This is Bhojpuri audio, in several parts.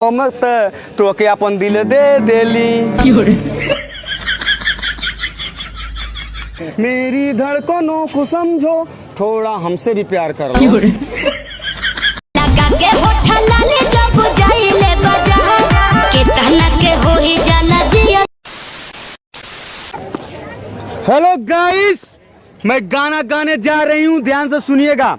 मत तो के अपन दिल दे देली। मेरी धड़कनों को समझो, थोड़ा हमसे भी प्यार कर लो। लगा के होठा लाले जब जाइले बाजार के तहला के हो ही जाला जिया। हेलो गाइस, मैं गाना गाने जा रही हूँ, ध्यान से सुनिएगा।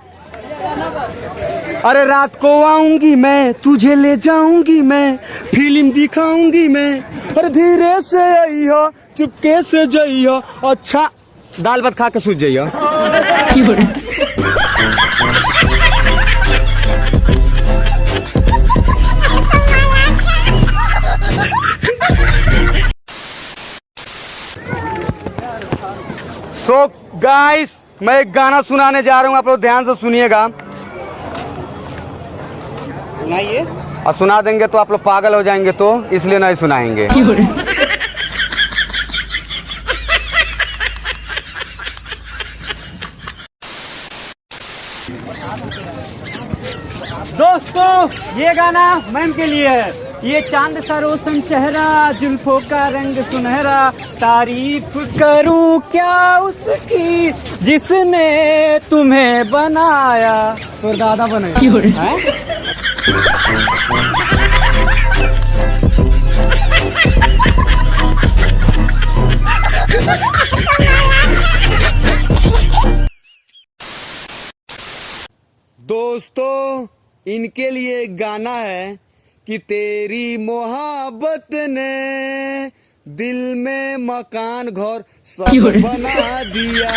अरे रात को आऊंगी मैं, तुझे ले जाऊंगी मैं, फिल्म दिखाऊंगी मैं। अरे धीरे से आइयो, चुपके से जाइयो, अच्छा दाल भात खा के सूझ जाइयो। सो गाइस, मैं एक गाना सुनाने जा रहा हूँ, आप लोग ध्यान से सुनिएगा। सुनाइए। और सुना देंगे तो आप लोग पागल हो जाएंगे, तो इसलिए नहीं सुनाएंगे। दोस्तों, ये गाना मैम के लिए है। ये चांद सा रोशन चेहरा, जुल्फों का रंग सुनहरा, तारीफ करूं क्या उसकी जिसने तुम्हें बनाया। तो दादा बने दोस्तों, इनके लिए एक गाना है कि तेरी मोहब्बत ने दिल में मकान घर सब बना दिया।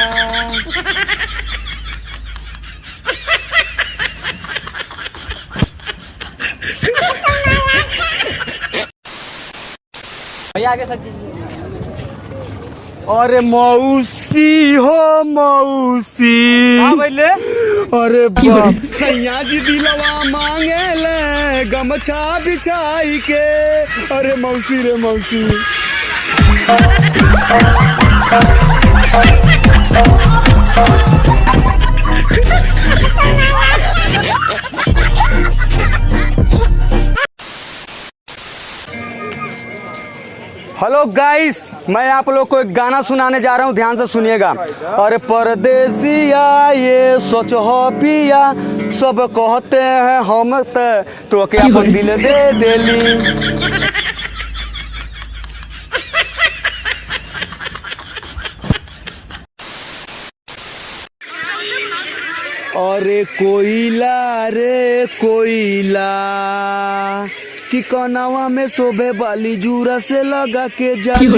भैया आगे सर। अरे मौसी हो मौसी, हाँ बोले। अरे बाप, सैया जी दिलवा मांगे ले गमछा बिछाई के। अरे मौसी रे मौसी। हेलो गाइस, मैं आप लोग को एक गाना सुनाने जा रहा हूँ, ध्यान से सुनिएगा। अरे परदेसिया ये सोच हो पिया, सब कहते हैं हम तो के अपन दिल दे देली। अरे कोयला रे कोयला, कि कनावा में शोभे वाली जूरा से लगा के जाली।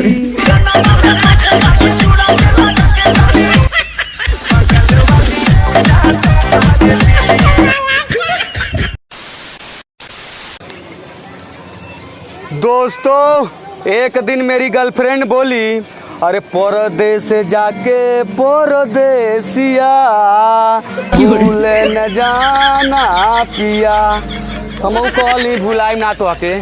दोस्तों, एक दिन मेरी गर्लफ्रेंड बोली, अरे परदेस जाके परदेसिया भूले न जाना पिया। हम कहली भुलाई ना तो आके।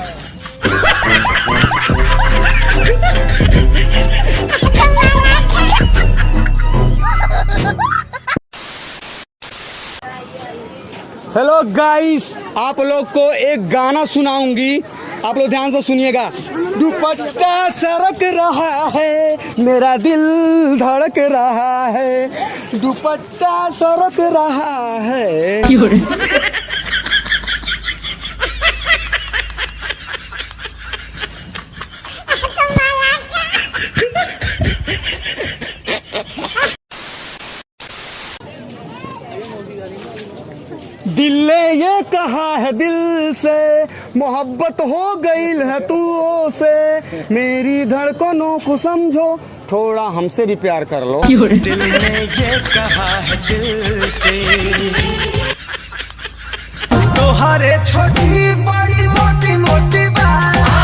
हेलो गाइस, आप लोग को एक गाना सुनाऊंगी, आप लोग ध्यान से सुनिएगा। दुपट्टा सरक रहा है, मेरा दिल धड़क रहा है, दुपट्टा सरक रहा है। दिल ने ये कहा है दिल से, मोहब्बत हो गई है तू से। मेरी धड़कनों को समझो, थोड़ा हमसे भी प्यार कर लो। दिल ने ये कहा है दिल से, तुम्हारे छोटी